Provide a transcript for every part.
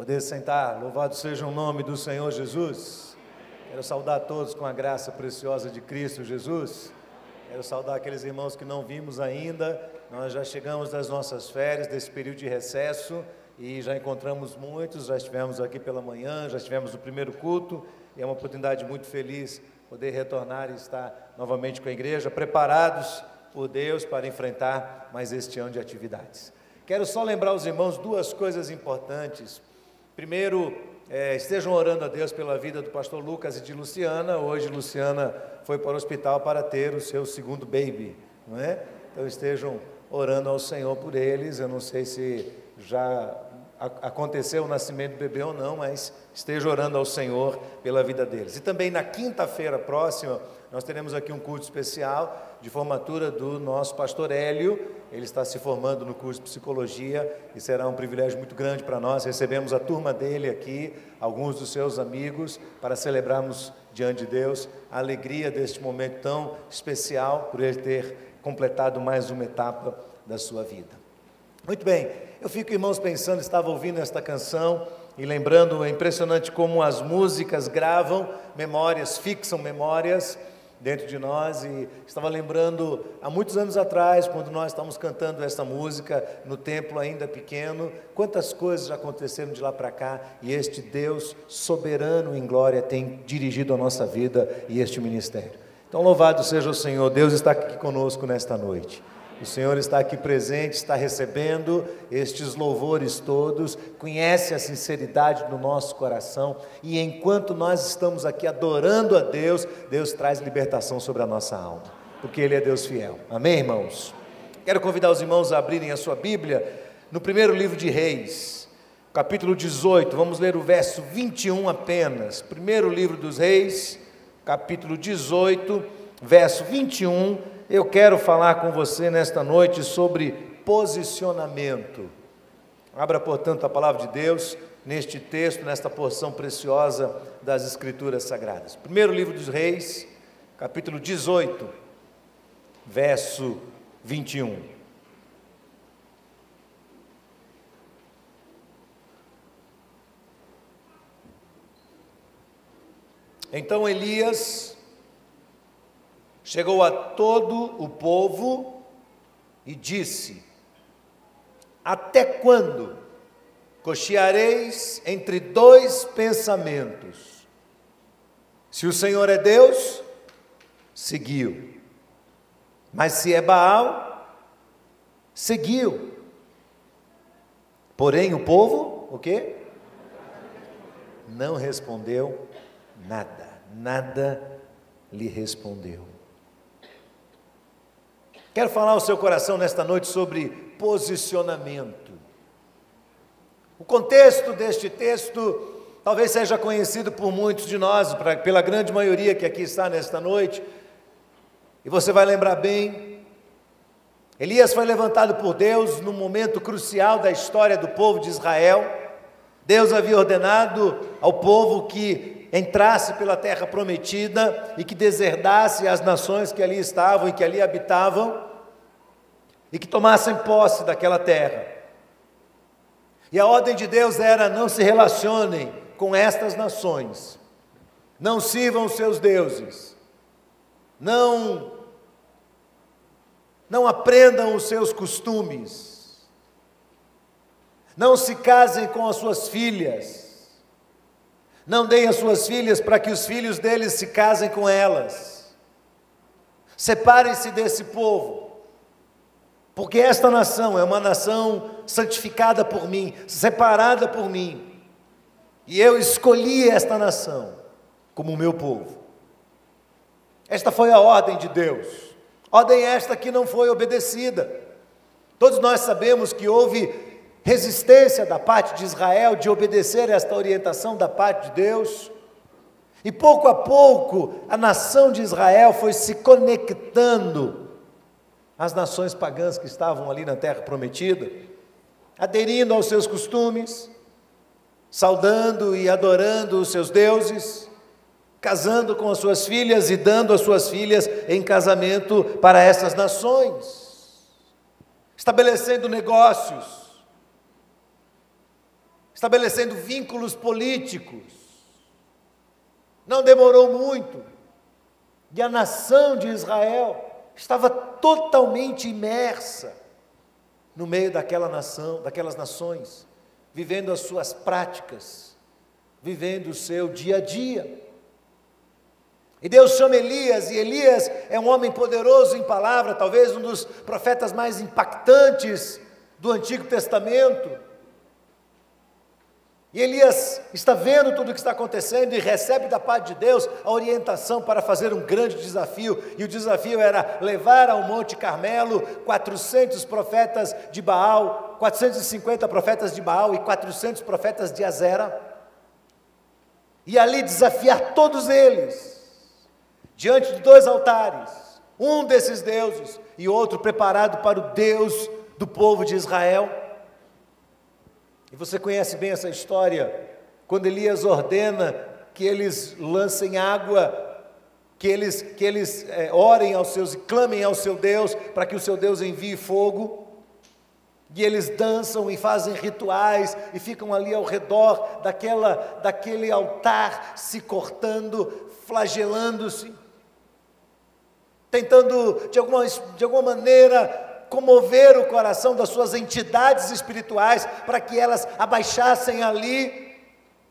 Poder sentar, louvado seja o nome do Senhor Jesus. Quero saudar todos com a graça preciosa de Cristo Jesus. Quero saudar aqueles irmãos que não vimos ainda. Nós já chegamos das nossas férias, desse período de recesso, e já encontramos muitos, já estivemos aqui pela manhã, já estivemos no primeiro culto, e é uma oportunidade muito feliz poder retornar e estar novamente com a igreja, preparados por Deus para enfrentar mais este ano de atividades. Quero só lembrar os irmãos duas coisas importantes. Primeiro, estejam orando a Deus pela vida do pastor Lucas e de Luciana. Hoje Luciana foi para o hospital para ter o seu segundo baby, não é? Então estejam orando ao Senhor por eles. Eu não sei se já aconteceu o nascimento do bebê ou não, mas esteja orando ao Senhor pela vida deles. E também na quinta-feira próxima, nós teremos aqui um culto especial de formatura do nosso pastor Hélio. Ele está se formando no curso de psicologia e será um privilégio muito grande para nós. Recebemos a turma dele aqui, alguns dos seus amigos, para celebrarmos diante de Deus a alegria deste momento tão especial, por ele ter completado mais uma etapa da sua vida. Muito bem, eu fico, irmãos, pensando, estava ouvindo esta canção e lembrando, é impressionante como as músicas gravam memórias, fixam memórias dentro de nós, e estava lembrando, há muitos anos atrás, quando nós estávamos cantando essa música, no templo ainda pequeno, quantas coisas já aconteceram de lá para cá, e este Deus soberano em glória tem dirigido a nossa vida e este ministério. Então louvado seja o Senhor, Deus está aqui conosco nesta noite. O Senhor está aqui presente, está recebendo estes louvores todos, conhece a sinceridade do nosso coração, e enquanto nós estamos aqui adorando a Deus, Deus traz libertação sobre a nossa alma, porque Ele é Deus fiel. Amém, irmãos? Quero convidar os irmãos a abrirem a sua Bíblia no primeiro livro de Reis, capítulo 18, vamos ler o verso 21 apenas. Primeiro livro dos Reis, capítulo 18, verso 21. Eu quero falar com você nesta noite sobre posicionamento. Abra, portanto, a palavra de Deus neste texto, nesta porção preciosa das Escrituras Sagradas. Primeiro livro dos Reis, capítulo 18, verso 21. Então Elias chegou a todo o povo e disse: até quando cocheareis entre dois pensamentos? Se o Senhor é Deus, seguiu. Mas se é Baal, seguiu. Porém o povo, o quê? Não respondeu nada, nada lhe respondeu. Quero falar ao seu coração nesta noite sobre posicionamento. O contexto deste texto talvez seja conhecido por muitos de nós, pela grande maioria que aqui está nesta noite, e você vai lembrar bem. Elias foi levantado por Deus num momento crucial da história do povo de Israel. Deus havia ordenado ao povo que entrasse pela terra prometida e que deserdasse as nações que ali estavam e que ali habitavam, e que tomassem posse daquela terra. E a ordem de Deus era: não se relacionem com estas nações, não sirvam os seus deuses, não aprendam os seus costumes, não se casem com as suas filhas, não deem as suas filhas para que os filhos deles se casem com elas. Separem-se desse povo, porque esta nação é uma nação santificada por mim, separada por mim, e eu escolhi esta nação como o meu povo. Esta foi a ordem de Deus, ordem esta que não foi obedecida. Todos nós sabemos que houve resistência da parte de Israel de obedecer esta orientação da parte de Deus, e pouco a pouco a nação de Israel foi se conectando às nações pagãs que estavam ali na terra prometida, aderindo aos seus costumes, saudando e adorando os seus deuses, casando com as suas filhas e dando as suas filhas em casamento para essas nações, estabelecendo negócios, estabelecendo vínculos políticos. Não demorou muito, e a nação de Israel estava totalmente imersa no meio daquela nação, daquelas nações, vivendo as suas práticas, vivendo o seu dia a dia. E Deus chama Elias, e Elias é um homem poderoso em palavra, talvez um dos profetas mais impactantes do Antigo Testamento. E Elias está vendo tudo o que está acontecendo e recebe da parte de Deus a orientação para fazer um grande desafio. E o desafio era levar ao Monte Carmelo 400 profetas de Baal, 450 profetas de Baal e 400 profetas de Azera. E ali desafiar todos eles, diante de 2 altares, um desses deuses e outro preparado para o Deus do povo de Israel. E você conhece bem essa história, quando Elias ordena que eles lancem água, que eles orem aos seus e clamem ao seu Deus, para que o seu Deus envie fogo, e eles dançam e fazem rituais, e ficam ali ao redor daquele altar, se cortando, flagelando-se, tentando de alguma maneira comover o coração das suas entidades espirituais, para que elas abaixassem ali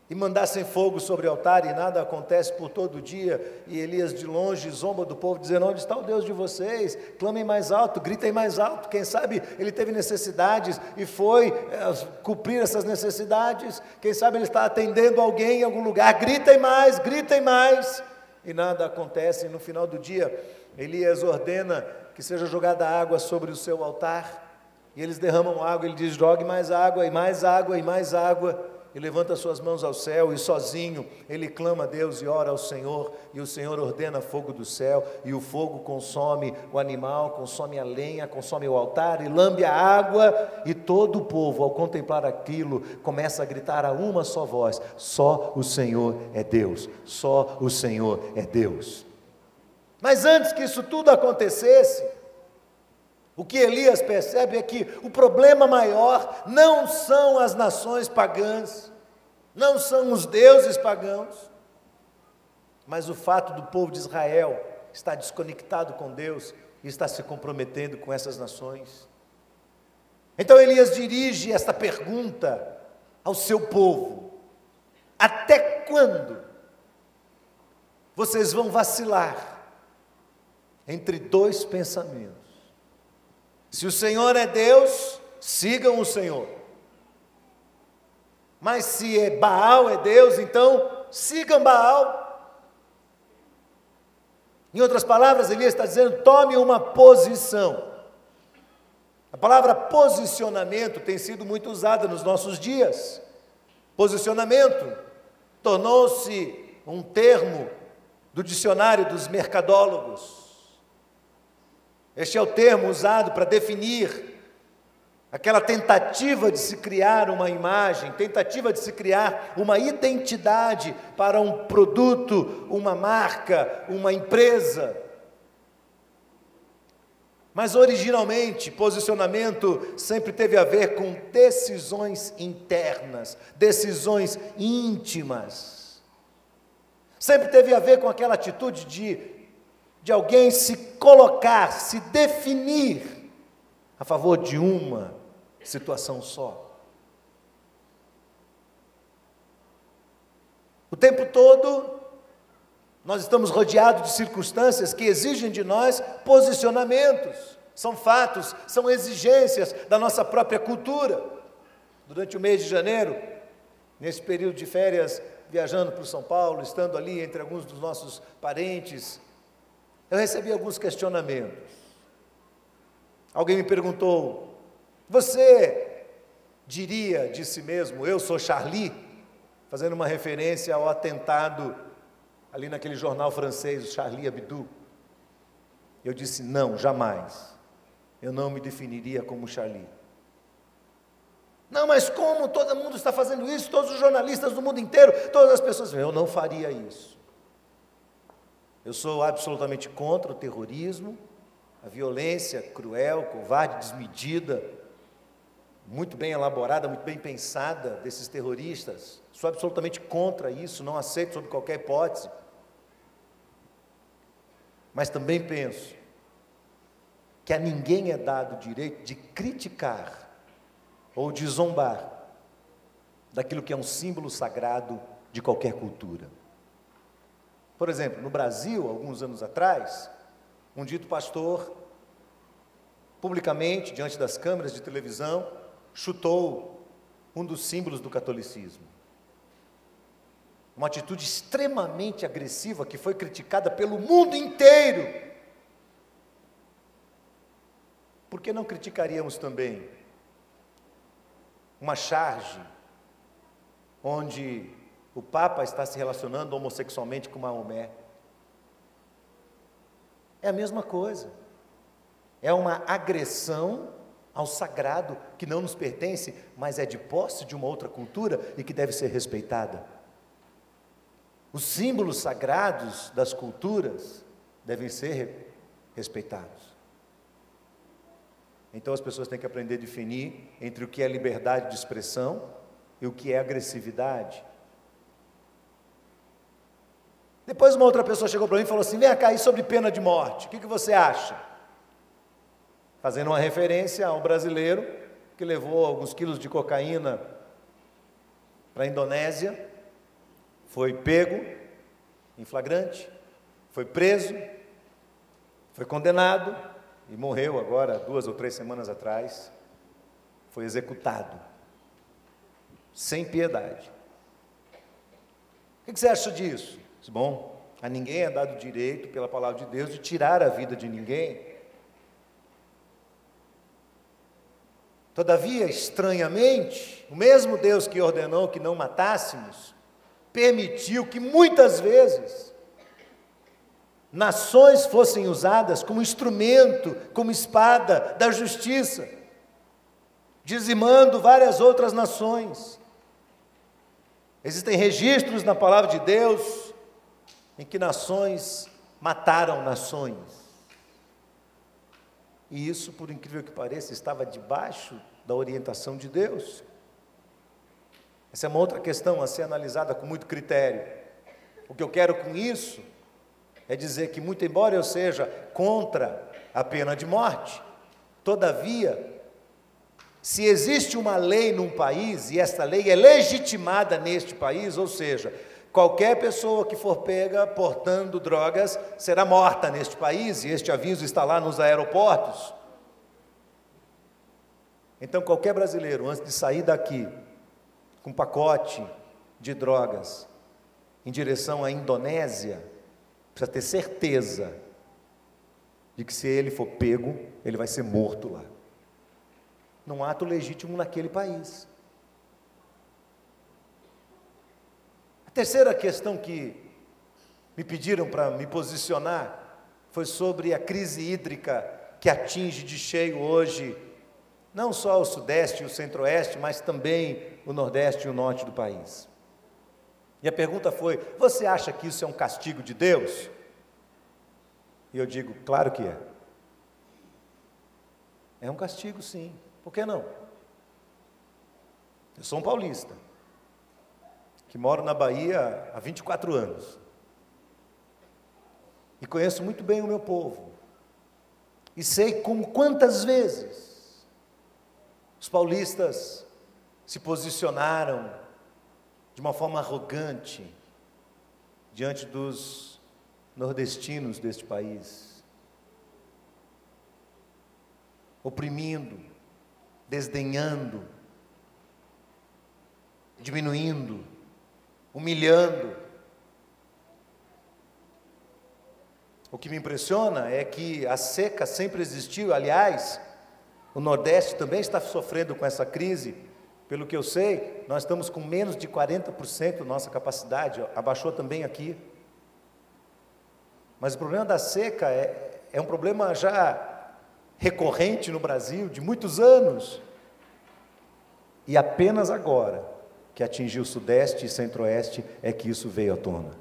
e mandassem fogo sobre o altar, e nada acontece por todo o dia. E Elias de longe zomba do povo, dizendo: onde está o Deus de vocês? Clamem mais alto, gritem mais alto. Quem sabe ele teve necessidades e foi cumprir essas necessidades, quem sabe ele está atendendo alguém em algum lugar. Gritem mais, e nada acontece. E no final do dia, Elias ordena que seja jogada água sobre o seu altar, e eles derramam água. Ele diz: jogue mais água, e mais água, e mais água, e levanta suas mãos ao céu, e sozinho ele clama a Deus e ora ao Senhor, e o Senhor ordena fogo do céu, e o fogo consome o animal, consome a lenha, consome o altar, e lambe a água, e todo o povo, ao contemplar aquilo, começa a gritar a uma só voz: só o Senhor é Deus, só o Senhor é Deus. Mas antes que isso tudo acontecesse, o que Elias percebe é que o problema maior não são as nações pagãs, não são os deuses pagãos, mas o fato do povo de Israel estar desconectado com Deus e estar se comprometendo com essas nações. Então Elias dirige esta pergunta ao seu povo: até quando vocês vão vacilar entre 2 pensamentos? Se o Senhor é Deus, sigam o Senhor. Mas se Baal é Deus, então sigam Baal. Em outras palavras, Elias está dizendo: tome uma posição. A palavra posicionamento tem sido muito usada nos nossos dias. Posicionamento tornou-se um termo do dicionário dos mercadólogos. Este é o termo usado para definir aquela tentativa de se criar uma imagem, tentativa de se criar uma identidade para um produto, uma marca, uma empresa. Mas originalmente, posicionamento sempre teve a ver com decisões internas, decisões íntimas. Sempre teve a ver com aquela atitude de alguém se colocar, se definir a favor de uma situação só. O tempo todo nós estamos rodeados de circunstâncias que exigem de nós posicionamentos. São fatos, são exigências da nossa própria cultura. Durante o mês de janeiro, nesse período de férias, viajando para São Paulo, estando ali entre alguns dos nossos parentes, eu recebi alguns questionamentos. Alguém me perguntou: você diria de si mesmo, eu sou Charlie? Fazendo uma referência ao atentado ali naquele jornal francês, o Charlie Hebdo. Eu disse: não, jamais. Eu não me definiria como Charlie. Não, mas como todo mundo está fazendo isso? Todos os jornalistas do mundo inteiro, todas as pessoas. Eu não faria isso. Eu sou absolutamente contra o terrorismo, a violência cruel, covarde, desmedida. muito bem elaborada, muito bem pensada desses terroristas. Sou absolutamente contra isso, não aceito sob qualquer hipótese. Mas também penso que a ninguém é dado o direito de criticar ou de zombar daquilo que é um símbolo sagrado de qualquer cultura. Por exemplo, no Brasil, alguns anos atrás, um dito pastor, publicamente, diante das câmeras de televisão, chutou um dos símbolos do catolicismo. Uma atitude extremamente agressiva que foi criticada pelo mundo inteiro. Por que não criticaríamos também uma charge onde o Papa está se relacionando homossexualmente com Maomé? É a mesma coisa. É uma agressão ao sagrado que não nos pertence, mas é de posse de uma outra cultura e que deve ser respeitada. Os símbolos sagrados das culturas devem ser respeitados. Então as pessoas têm que aprender a definir entre o que é liberdade de expressão e o que é agressividade. Depois uma outra pessoa chegou para mim e falou assim: vem cá, e sobre pena de morte, o que você acha? Fazendo uma referência ao brasileiro que levou alguns quilos de cocaína para a Indonésia, foi pego em flagrante, foi preso, foi condenado e morreu agora 2 ou 3 semanas atrás, foi executado, sem piedade. O que você acha disso? Bom, a ninguém é dado o direito, pela palavra de Deus, de tirar a vida de ninguém. Todavia, estranhamente, o mesmo Deus que ordenou que não matássemos, permitiu que muitas vezes nações fossem usadas como instrumento, como espada da justiça, dizimando várias outras nações. Existem registros na palavra de Deus em que nações mataram nações. E isso, por incrível que pareça, estava debaixo da orientação de Deus. Essa é uma outra questão a ser analisada com muito critério. O que eu quero com isso é dizer que, muito embora eu seja contra a pena de morte, todavia, se existe uma lei num país, e esta lei é legitimada neste país, ou seja, qualquer pessoa que for pega portando drogas será morta neste país, e este aviso está lá nos aeroportos. Então, qualquer brasileiro, antes de sair daqui com um pacote de drogas em direção à Indonésia, precisa ter certeza de que, se ele for pego, ele vai ser morto lá, num ato legítimo naquele país. Terceira questão que me pediram para me posicionar foi sobre a crise hídrica que atinge de cheio hoje, não só o Sudeste e o Centro-Oeste, mas também o Nordeste e o Norte do país. E a pergunta foi: você acha que isso é um castigo de Deus? E eu digo: claro que é. É um castigo, sim. Por que não? Eu sou um paulista, que moro na Bahia há 24 anos, e conheço muito bem o meu povo, e sei como quantas vezes os paulistas se posicionaram de uma forma arrogante diante dos nordestinos deste país, oprimindo, desdenhando, diminuindo, humilhando. O que me impressiona é que a seca sempre existiu. Aliás, o Nordeste também está sofrendo com essa crise. Pelo que eu sei, nós estamos com menos de 40% da nossa capacidade, abaixou também aqui. Mas o problema da seca é um problema já recorrente no Brasil, de muitos anos. E apenas agora, que atingiu o Sudeste e Centro-Oeste, é que isso veio à tona.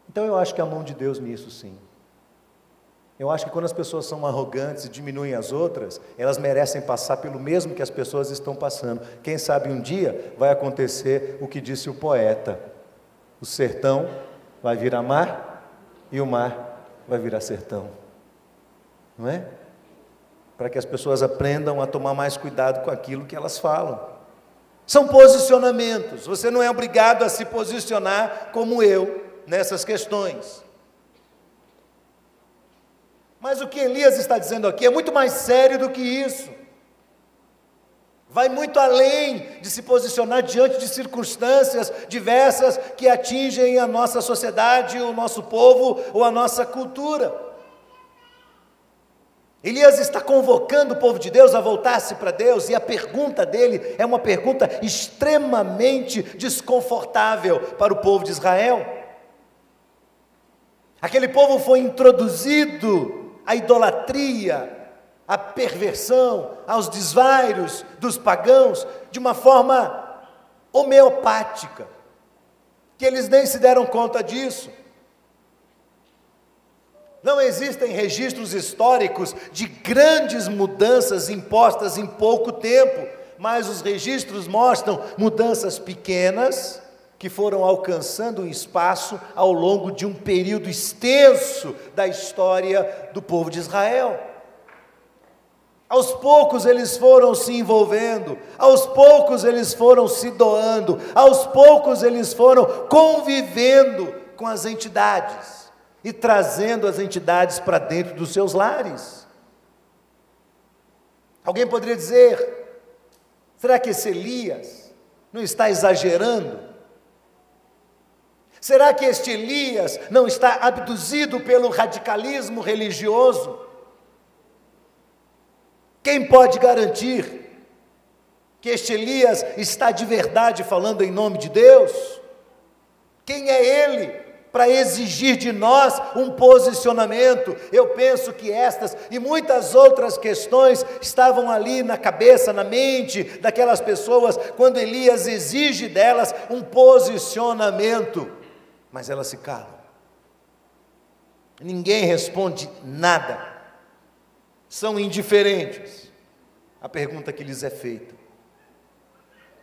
Então eu acho que a mão de Deus nisso, sim. Eu acho que quando as pessoas são arrogantes e diminuem as outras, elas merecem passar pelo mesmo que as pessoas estão passando. Quem sabe um dia vai acontecer o que disse o poeta: o sertão vai virar mar e o mar vai virar sertão. Não é? Para que as pessoas aprendam a tomar mais cuidado com aquilo que elas falam. São posicionamentos. Você não é obrigado a se posicionar como eu nessas questões. Mas o que Elias está dizendo aqui é muito mais sério do que isso. Vai muito além de se posicionar diante de circunstâncias diversas que atingem a nossa sociedade, o nosso povo ou a nossa cultura. Elias está convocando o povo de Deus a voltar-se para Deus, e a pergunta dele é uma pergunta extremamente desconfortável para o povo de Israel. Aquele povo foi introduzido à idolatria, à perversão, aos desvairos dos pagãos, de uma forma homeopática, que eles nem se deram conta disso. Não existem registros históricos de grandes mudanças impostas em pouco tempo, mas os registros mostram mudanças pequenas que foram alcançando um espaço ao longo de um período extenso da história do povo de Israel. Aos poucos eles foram se envolvendo, aos poucos eles foram se doando, aos poucos eles foram convivendo com as entidades e trazendo as entidades para dentro dos seus lares. Alguém poderia dizer: será que esse Elias não está exagerando? Será que este Elias não está abduzido pelo radicalismo religioso? Quem pode garantir que este Elias está de verdade falando em nome de Deus? Quem é ele para exigir de nós um posicionamento? Eu penso que estas e muitas outras questões estavam ali na cabeça, na mente daquelas pessoas, quando Elias exige delas um posicionamento. Mas elas se calam. Ninguém responde nada. São indiferentes à pergunta que lhes é feita.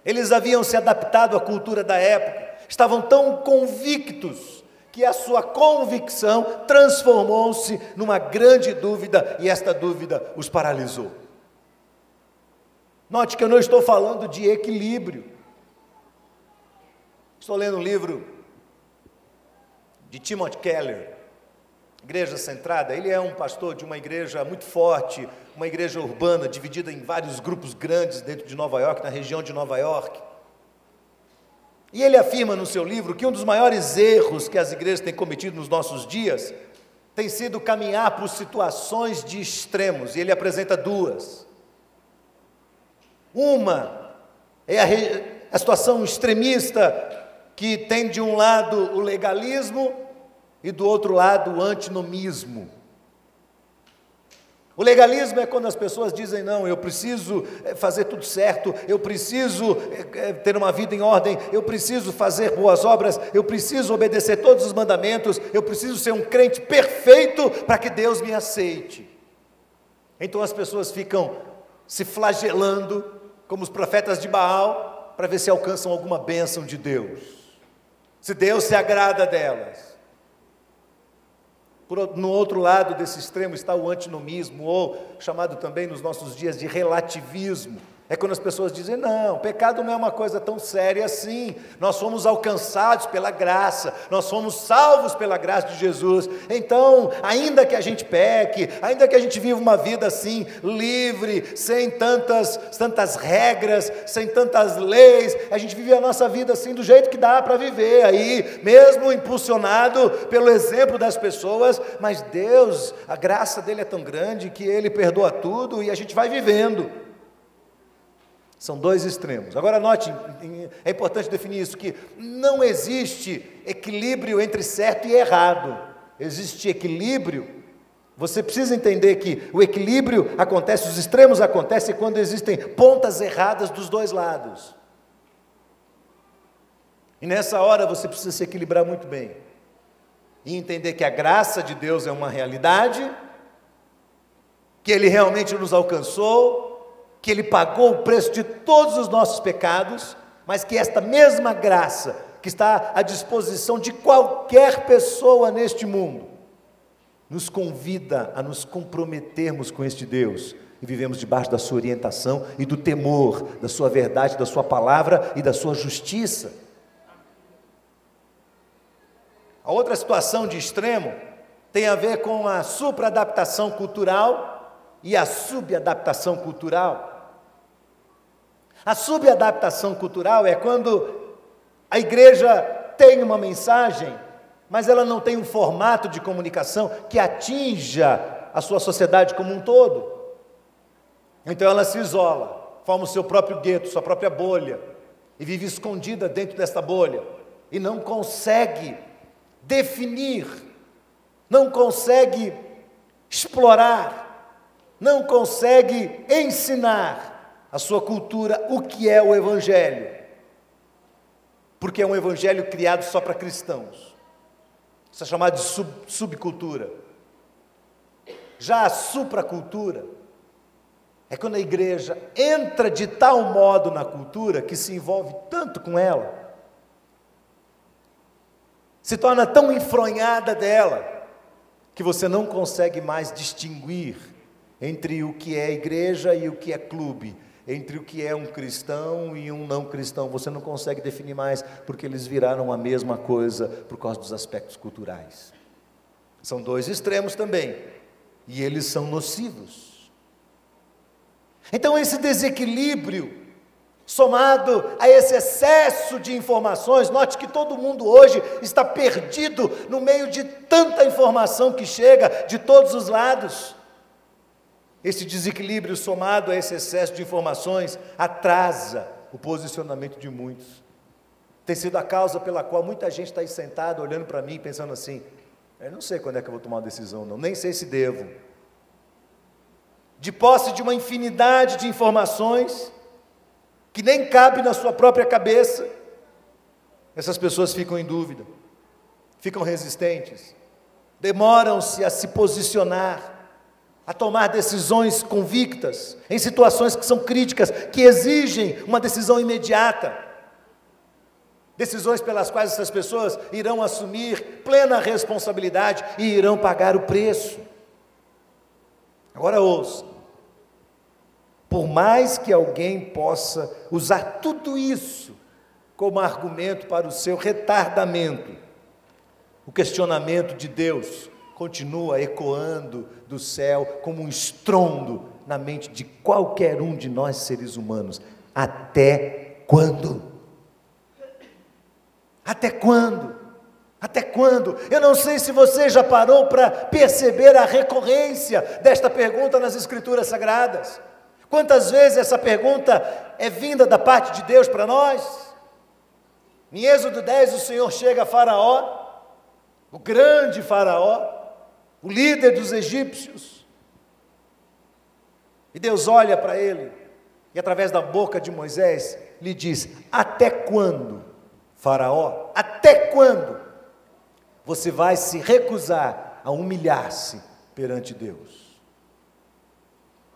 Eles haviam se adaptado à cultura da época, estavam tão convictos que a sua convicção transformou-se numa grande dúvida, e esta dúvida os paralisou. Note que eu não estou falando de equilíbrio. Estou lendo um livro de Timothy Keller, Igreja Centrada. Ele é um pastor de uma igreja muito forte, uma igreja urbana, dividida em vários grupos grandes dentro de Nova York, na região de Nova York. E ele afirma no seu livro que um dos maiores erros que as igrejas têm cometido nos nossos dias tem sido caminhar por situações de extremos, e ele apresenta duas. Uma é a situação extremista, que tem de um lado o legalismo e do outro lado o antinomismo. O legalismo é quando as pessoas dizem: não, eu preciso fazer tudo certo, eu preciso ter uma vida em ordem, eu preciso fazer boas obras, eu preciso obedecer todos os mandamentos, eu preciso ser um crente perfeito para que Deus me aceite. Então as pessoas ficam se flagelando, como os profetas de Baal, para ver se alcançam alguma bênção de Deus, se Deus se agrada delas. No outro lado desse extremo está o antinomismo, ou chamado também nos nossos dias de relativismo. É quando as pessoas dizem: não, pecado não é uma coisa tão séria assim, nós fomos alcançados pela graça, nós fomos salvos pela graça de Jesus, então, ainda que a gente peque, ainda que a gente viva uma vida assim, livre, sem tantas regras, sem tantas leis, a gente vive a nossa vida assim, do jeito que dá para viver, aí, mesmo impulsionado pelo exemplo das pessoas, mas Deus, a graça dele é tão grande que ele perdoa tudo e a gente vai vivendo. São dois extremos. Agora note, é importante definir isso, que não existe equilíbrio entre certo e errado. Existe equilíbrio. Você precisa entender que o equilíbrio acontece, os extremos acontecem quando existem pontas erradas dos dois lados. E nessa hora você precisa se equilibrar muito bem. E entender que a graça de Deus é uma realidade que Ele realmente nos alcançou, que Ele pagou o preço de todos os nossos pecados, mas que esta mesma graça, que está à disposição de qualquer pessoa neste mundo, nos convida a nos comprometermos com este Deus, e vivemos debaixo da sua orientação e do temor, da sua verdade, da sua palavra e da sua justiça. A outra situação de extremo tem a ver com a supra-adaptação cultural e a subadaptação cultural. A subadaptação cultural é quando a igreja tem uma mensagem, mas ela não tem um formato de comunicação que atinja a sua sociedade como um todo. Então ela se isola, forma o seu próprio gueto, sua própria bolha, e vive escondida dentro desta bolha, e não consegue definir, não consegue explorar, não consegue ensinar a sua cultura o que é o Evangelho, porque é um Evangelho criado só para cristãos. Isso é chamado de subcultura. Já a supracultura é quando a igreja entra de tal modo na cultura que se envolve tanto com ela, se torna tão enfronhada dela, que você não consegue mais distinguir entre o que é igreja e o que é clube, entre o que é um cristão e um não cristão. Você não consegue definir mais, porque eles viraram a mesma coisa por causa dos aspectos culturais. São dois extremos também, e eles são nocivos. Então esse desequilíbrio, somado a esse excesso de informações, note que todo mundo hoje está perdido no meio de tanta informação que chega de todos os lados. Esse desequilíbrio somado a esse excesso de informações atrasa o posicionamento de muitos. Tem sido a causa pela qual muita gente está aí sentada olhando para mim pensando assim: eu não sei quando é que eu vou tomar uma decisão não, nem sei se devo. De posse de uma infinidade de informações que nem cabe na sua própria cabeça, essas pessoas ficam em dúvida, ficam resistentes, demoram-se a se posicionar, a tomar decisões convictas, em situações que são críticas, que exigem uma decisão imediata, decisões pelas quais essas pessoas irão assumir plena responsabilidade e irão pagar o preço. Agora ouça, por mais que alguém possa usar tudo isso como argumento para o seu retardamento, o questionamento de Deus continua ecoando do céu como um estrondo na mente de qualquer um de nós seres humanos. Até quando? Até quando? Até quando? Eu não sei se você já parou para perceber a recorrência desta pergunta nas Escrituras Sagradas. Quantas vezes essa pergunta é vinda da parte de Deus para nós? Em Êxodo 10, o Senhor chega a Faraó, o grande Faraó, o líder dos egípcios, e Deus olha para ele, e através da boca de Moisés, lhe diz: até quando, Faraó, até quando você vai se recusar a humilhar-se perante Deus?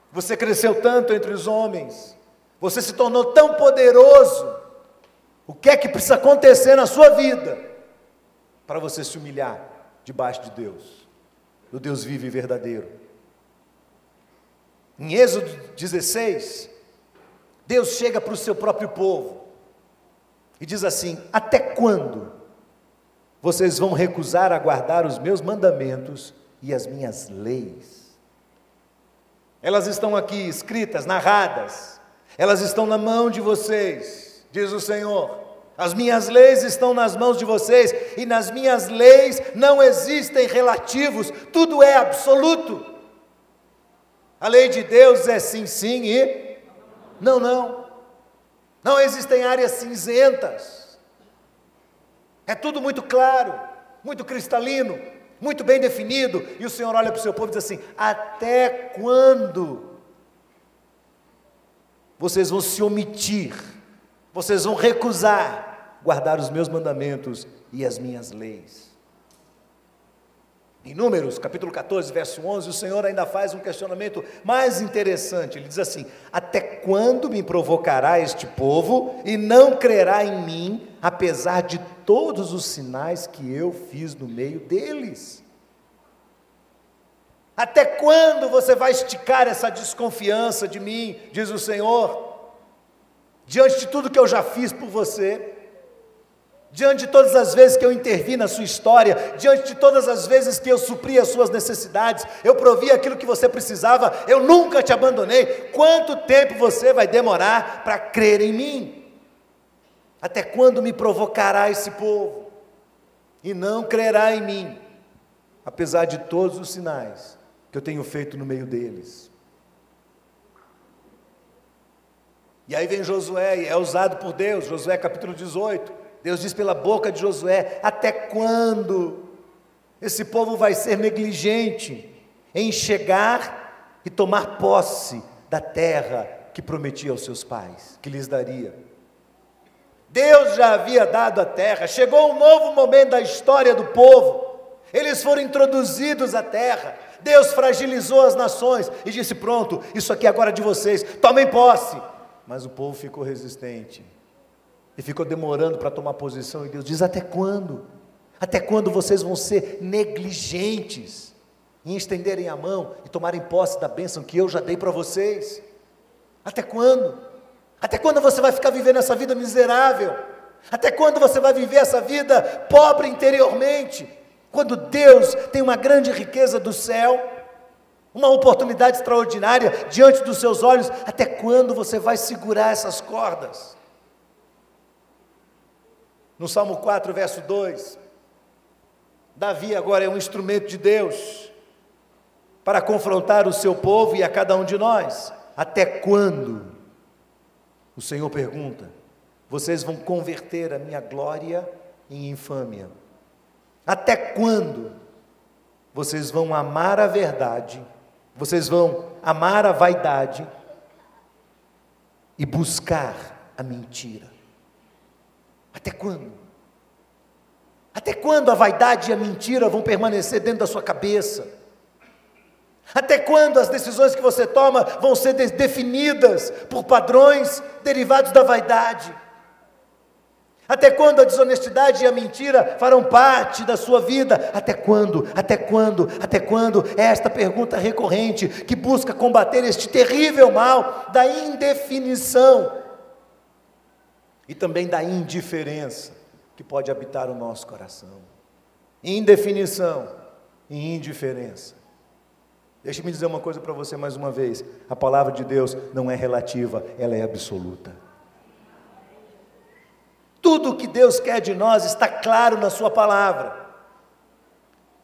Você cresceu tanto entre os homens, você se tornou tão poderoso, o que é que precisa acontecer na sua vida para você se humilhar debaixo de Deus, do Deus vivo e verdadeiro? Em Êxodo 16, Deus chega para o seu próprio povo e diz assim: até quando vocês vão recusar a guardar os meus mandamentos e as minhas leis? Elas estão aqui escritas, narradas, elas estão na mão de vocês, diz o Senhor. As minhas leis estão nas mãos de vocês, e nas minhas leis não existem relativos, tudo é absoluto. A lei de Deus é sim, sim e não, não. Não existem áreas cinzentas. É tudo muito claro, muito cristalino, muito bem definido, e o Senhor olha para o seu povo e diz assim: até quando vocês vão se omitir, vocês vão recusar guardar os meus mandamentos e as minhas leis? Em Números, capítulo 14, verso 11, o Senhor ainda faz um questionamento mais interessante. Ele diz assim: até quando me provocará este povo e não crerá em mim, apesar de todos os sinais que eu fiz no meio deles? Até quando você vai esticar essa desconfiança de mim, diz o Senhor, diante de tudo que eu já fiz por você? Diante de todas as vezes que eu intervi na sua história, diante de todas as vezes que eu supri as suas necessidades, eu provi aquilo que você precisava, eu nunca te abandonei. Quanto tempo você vai demorar para crer em mim? Até quando me provocará esse povo e não crerá em mim, apesar de todos os sinais que eu tenho feito no meio deles? E aí vem Josué, e é usado por Deus, Josué capítulo 18, Deus diz pela boca de Josué: até quando esse povo vai ser negligente em chegar e tomar posse da terra que prometia aos seus pais, que lhes daria? Deus já havia dado a terra, chegou um novo momento da história do povo, eles foram introduzidos à terra, Deus fragilizou as nações e disse: pronto, isso aqui agora é de vocês, tomem posse. Mas o povo ficou resistente e ficou demorando para tomar posição, e Deus diz: até quando? Até quando vocês vão ser negligentes em estenderem a mão e tomarem posse da bênção que eu já dei para vocês? Até quando? Até quando você vai ficar vivendo essa vida miserável? Até quando você vai viver essa vida pobre interiormente? Quando Deus tem uma grande riqueza do céu, uma oportunidade extraordinária diante dos seus olhos, até quando você vai segurar essas cordas? No Salmo 4, verso 2, Davi agora é um instrumento de Deus para confrontar o seu povo e a cada um de nós. Até quando? O Senhor pergunta: vocês vão converter a minha glória em infâmia? Até quando vocês vão amar a verdade, vocês vão amar a vaidade e buscar a mentira? Até quando? Até quando a vaidade e a mentira vão permanecer dentro da sua cabeça? Até quando as decisões que você toma vão ser definidas por padrões derivados da vaidade? Até quando a desonestidade e a mentira farão parte da sua vida? Até quando? Até quando? Até quando? É esta pergunta recorrente que busca combater este terrível mal da indefinição e também da indiferença que pode habitar o nosso coração. Indefinição e indiferença. Deixe-me dizer uma coisa para você mais uma vez: a palavra de Deus não é relativa, ela é absoluta. Tudo o que Deus quer de nós está claro na sua palavra.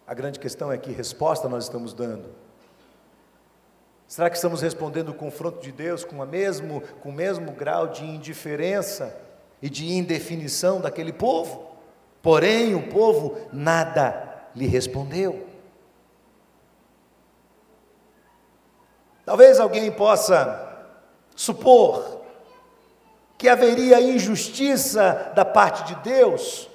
A grande questão é que resposta nós estamos dando. Será que estamos respondendo o confronto de Deus com o mesmo grau de indiferença e de indefinição daquele povo? Porém, o povo nada lhe respondeu. Talvez alguém possa supor que haveria injustiça da parte de Deus,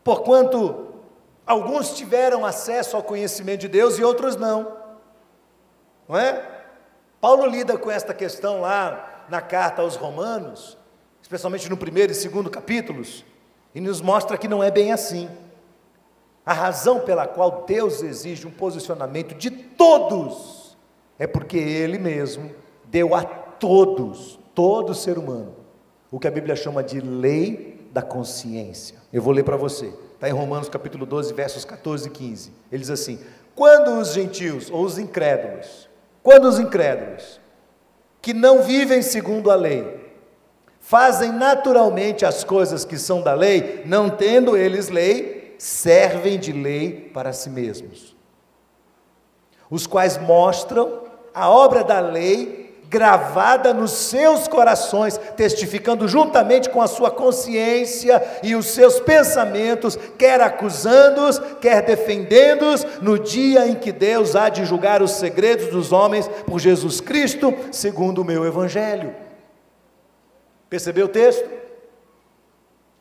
porquanto alguns tiveram acesso ao conhecimento de Deus e outros não é? Paulo lida com esta questão lá na carta aos Romanos, especialmente no 1º e 2º capítulos, e nos mostra que não é bem assim. A razão pela qual Deus exige um posicionamento de todos é porque Ele mesmo deu a todos, todo ser humano, o que a Bíblia chama de lei da consciência. Eu vou ler para você, está em Romanos capítulo 12, versos 14 e 15, ele diz assim: quando os gentios, ou os incrédulos, que não vivem segundo a lei, fazem naturalmente as coisas que são da lei, não tendo eles lei, servem de lei para si mesmos, os quais mostram a obra da lei gravada nos seus corações, testificando juntamente com a sua consciência e os seus pensamentos, quer acusando-os, quer defendendo-os, no dia em que Deus há de julgar os segredos dos homens por Jesus Cristo, segundo o meu Evangelho. Percebeu o texto?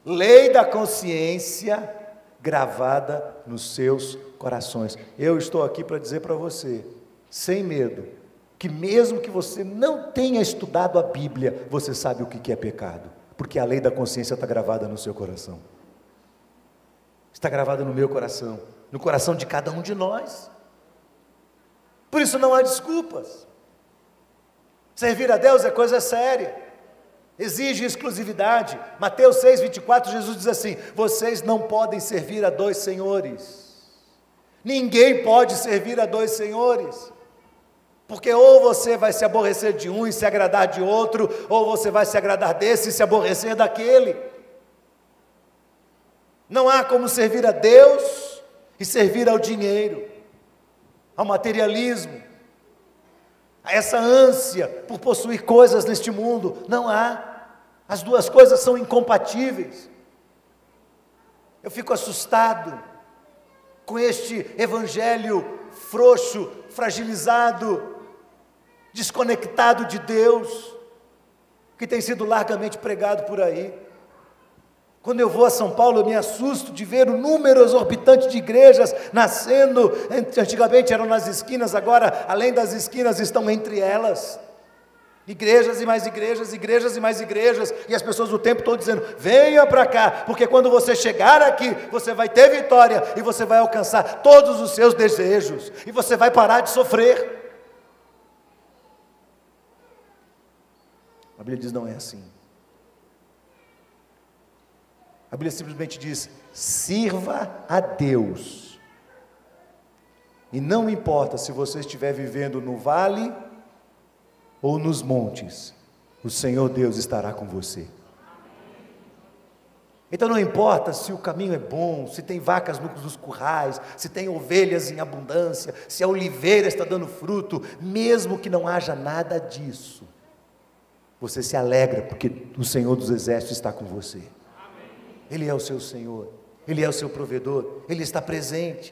Lei da consciência gravada nos seus corações. Eu estou aqui para dizer para você, sem medo, que mesmo que você não tenha estudado a Bíblia, você sabe o que é pecado, porque a lei da consciência está gravada no seu coração, está gravada no meu coração, no coração de cada um de nós. Por isso não há desculpas. Servir a Deus é coisa séria, exige exclusividade. Mateus 6:24, Jesus diz assim: vocês não podem servir a dois senhores. Ninguém pode servir a dois senhores, porque ou você vai se aborrecer de um e se agradar de outro, ou você vai se agradar desse e se aborrecer daquele. Não há como servir a Deus e servir ao dinheiro, ao materialismo, a essa ânsia por possuir coisas neste mundo. Não há, as duas coisas são incompatíveis. Eu fico assustado com este evangelho frouxo, fragilizado, desconectado de Deus, que tem sido largamente pregado por aí. Quando eu vou a São Paulo, eu me assusto de ver o número exorbitante de igrejas nascendo. Antigamente eram nas esquinas, agora, além das esquinas, estão entre elas. Igrejas e mais igrejas, igrejas e mais igrejas, e as pessoas o tempo todo dizendo: venha para cá, porque quando você chegar aqui, você vai ter vitória, e você vai alcançar todos os seus desejos, e você vai parar de sofrer. A Bíblia diz: não é assim. A Bíblia simplesmente diz: sirva a Deus, e não importa se você estiver vivendo no vale ou nos montes, o Senhor Deus estará com você. Então não importa se o caminho é bom, se tem vacas nos currais, se tem ovelhas em abundância, se a oliveira está dando fruto, mesmo que não haja nada disso, você se alegra, porque o Senhor dos Exércitos está com você. Ele é o seu Senhor, Ele é o seu provedor, Ele está presente.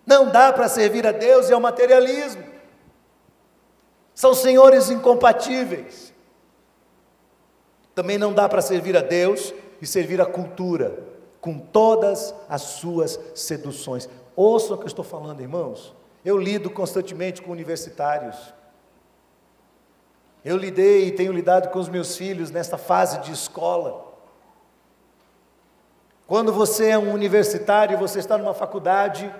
Não dá para servir a Deus e ao materialismo, são senhores incompatíveis. Também não dá para servir a Deus e servir a cultura, com todas as suas seduções. Ouçam o que eu estou falando, irmãos. Eu lido constantemente com universitários, eu lidei e tenho lidado com os meus filhos nesta fase de escola. Quando você é um universitário, você está numa faculdade,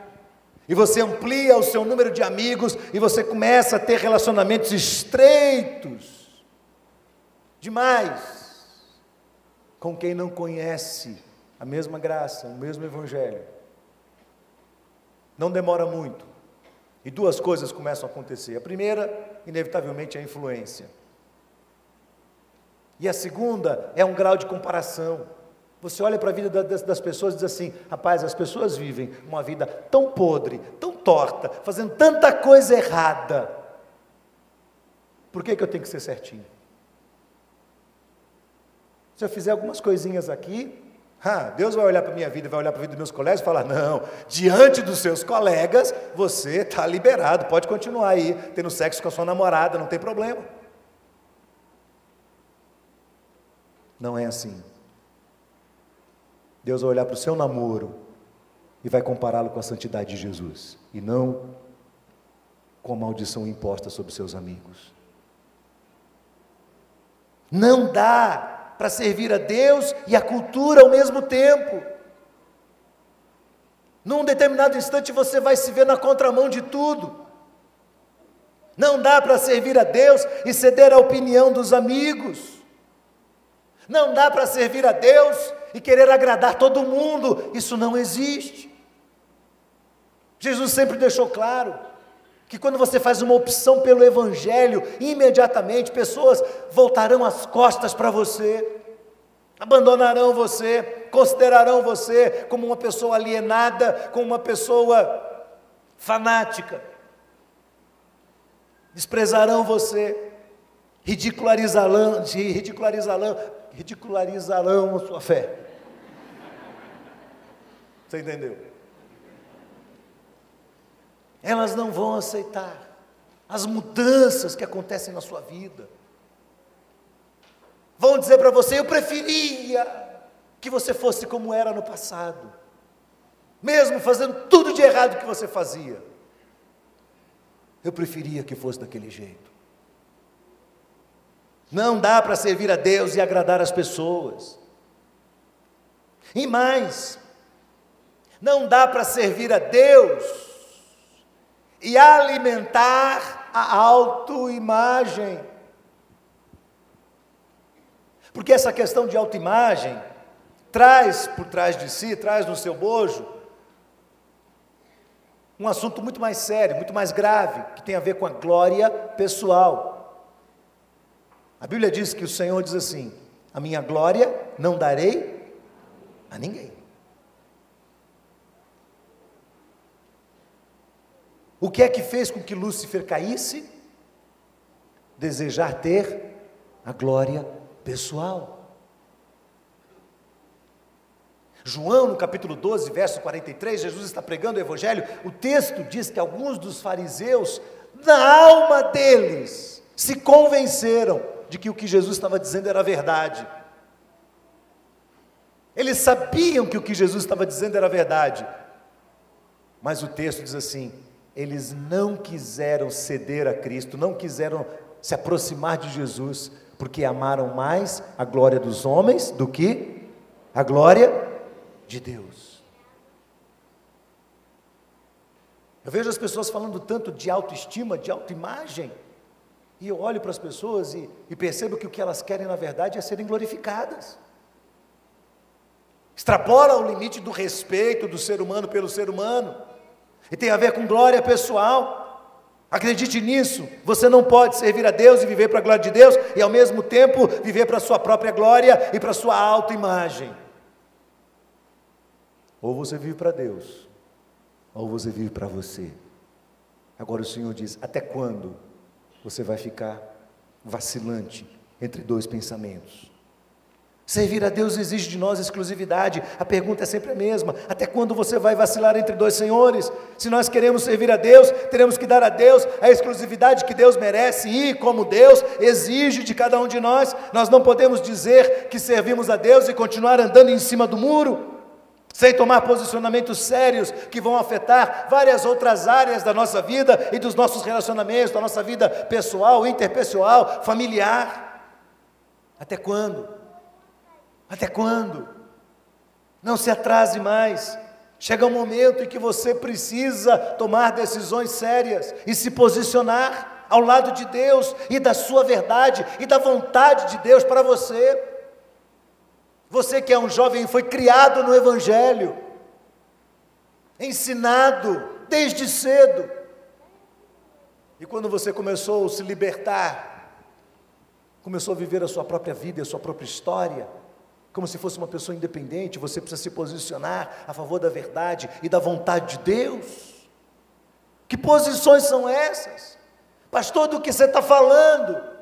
e você amplia o seu número de amigos, e você começa a ter relacionamentos estreitos, demais, com quem não conhece a mesma graça, o mesmo evangelho. Não demora muito, e duas coisas começam a acontecer. A primeira, inevitavelmente, é a influência, e a segunda é um grau de comparação. Você olha para a vida das pessoas e diz assim: rapaz, as pessoas vivem uma vida tão podre, tão torta, fazendo tanta coisa errada, por que eu tenho que ser certinho? Se eu fizer algumas coisinhas aqui, Deus vai olhar para a minha vida, vai olhar para a vida dos meus colegas e falar: não, diante dos seus colegas, você está liberado, pode continuar aí, tendo sexo com a sua namorada, não tem problema. Não é assim. Deus vai olhar para o seu namoro e vai compará-lo com a santidade de Jesus, e não com a maldição imposta sobre seus amigos. Não dá para servir a Deus e a cultura ao mesmo tempo. Num determinado instante você vai se ver na contramão de tudo. Não dá para servir a Deus e ceder à opinião dos amigos. Não dá para servir a Deus e querer agradar todo mundo, isso não existe. Jesus sempre deixou claro que quando você faz uma opção pelo Evangelho, imediatamente pessoas voltarão as costas para você, abandonarão você, considerarão você como uma pessoa alienada, como uma pessoa fanática, desprezarão você, ridicularizarão a sua fé. Você entendeu? Elas não vão aceitar as mudanças que acontecem na sua vida. Vão dizer para você: eu preferia que você fosse como era no passado. mesmo fazendo tudo de errado que você fazia, eu preferia que fosse daquele jeito. Não dá para servir a Deus e agradar as pessoas. E mais, não dá para servir a Deus e alimentar a autoimagem. Porque essa questão de autoimagem traz por trás de si, traz no seu bojo, um assunto muito mais sério, muito mais grave, que tem a ver com a glória pessoal. A Bíblia diz que o Senhor diz assim: a minha glória não darei a ninguém. O que é que fez com que Lúcifer caísse? Desejar ter a glória pessoal. João, no capítulo 12, verso 43, Jesus está pregando o Evangelho. O texto diz que alguns dos fariseus, na alma deles, se convenceram de que o que Jesus estava dizendo era verdade. Eles sabiam que o que Jesus estava dizendo era verdade, mas o texto diz assim: eles não quiseram ceder a Cristo, não quiseram se aproximar de Jesus, porque amaram mais a glória dos homens do que a glória de Deus. Eu vejo as pessoas falando tanto de autoestima, de autoimagem, e eu olho para as pessoas e percebo que o que elas querem na verdade é serem glorificadas. Extrapola o limite do respeito do ser humano pelo ser humano, e tem a ver com glória pessoal. Acredite nisso, você não pode servir a Deus e viver para a glória de Deus, e ao mesmo tempo viver para a sua própria glória e para a sua autoimagem. Ou você vive para Deus, ou você vive para você. Agora o Senhor diz: até quando você vai ficar vacilante entre dois pensamentos? Servir a Deus exige de nós exclusividade. A pergunta é sempre a mesma: até quando você vai vacilar entre dois senhores? Se nós queremos servir a Deus, teremos que dar a Deus a exclusividade que Deus merece, e como Deus exige de cada um de nós. Nós não podemos dizer que servimos a Deus e continuar andando em cima do muro, sem tomar posicionamentos sérios que vão afetar várias outras áreas da nossa vida e dos nossos relacionamentos, da nossa vida pessoal, interpessoal, familiar. Até quando? Até quando? Não se atrase mais. Chega um momento em que você precisa tomar decisões sérias e se posicionar ao lado de Deus e da sua verdade e da vontade de Deus para você. Você que é um jovem, foi criado no Evangelho, ensinado desde cedo, e quando você começou a se libertar, começou a viver a sua própria vida, a sua própria história, como se fosse uma pessoa independente, você precisa se posicionar a favor da verdade e da vontade de Deus. Que posições são essas? Pastor, do que você está falando?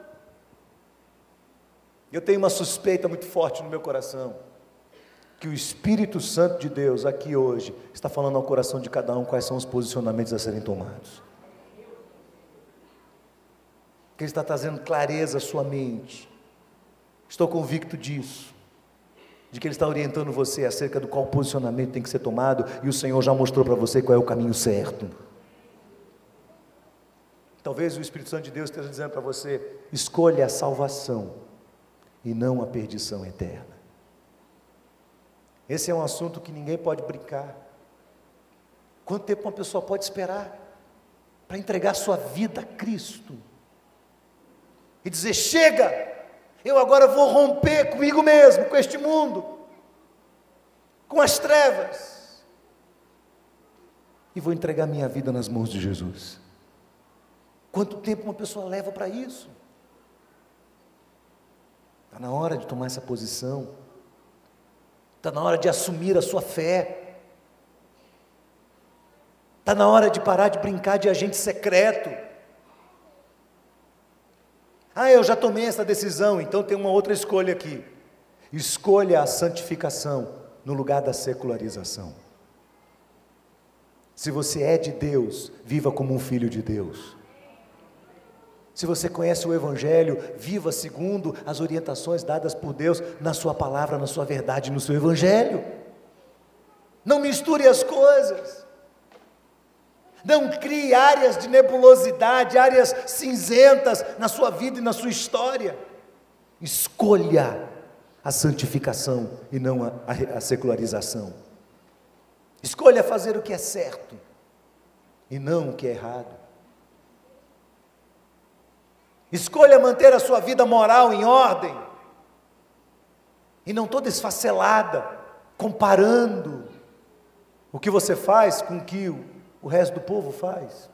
Eu tenho uma suspeita muito forte no meu coração, que o Espírito Santo de Deus aqui hoje está falando ao coração de cada um quais são os posicionamentos a serem tomados. Que Ele está trazendo clareza à sua mente. Estou convicto disso, de que Ele está orientando você acerca do qual posicionamento tem que ser tomado, e o Senhor já mostrou para você qual é o caminho certo. Talvez o Espírito Santo de Deus esteja dizendo para você: escolha a salvação e não a perdição eterna. Esse é um assunto que ninguém pode brincar. Quanto tempo uma pessoa pode esperar para entregar sua vida a Cristo e dizer: chega, eu agora vou romper comigo mesmo, com este mundo, com as trevas, e vou entregar minha vida nas mãos de Jesus? Quanto tempo uma pessoa leva para isso? Está na hora de tomar essa posição, está na hora de assumir a sua fé, está na hora de parar de brincar de agente secreto. Eu já tomei essa decisão, então tem uma outra escolha aqui. Escolha a santificação no lugar da secularização. Se você é de Deus, viva como um filho de Deus. Se você conhece o Evangelho, viva segundo as orientações dadas por Deus na sua palavra, na sua verdade, no seu Evangelho. Não misture as coisas. Não crie áreas de nebulosidade, áreas cinzentas na sua vida e na sua história. Escolha a santificação e não a secularização. Escolha fazer o que é certo e não o que é errado. Escolha manter a sua vida moral em ordem e não toda esfacelada, comparando o que você faz com o que o resto do povo faz.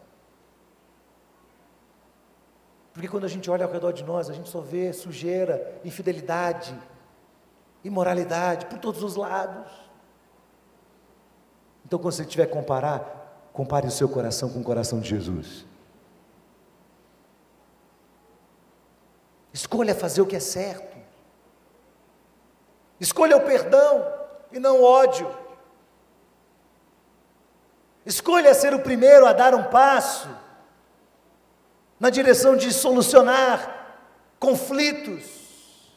Porque quando a gente olha ao redor de nós, a gente só vê sujeira, infidelidade, imoralidade por todos os lados. Então, quando você tiver que comparar, compare o seu coração com o coração de Jesus. Escolha fazer o que é certo. Escolha o perdão e não o ódio. Escolha ser o primeiro a dar um passo na direção de solucionar conflitos.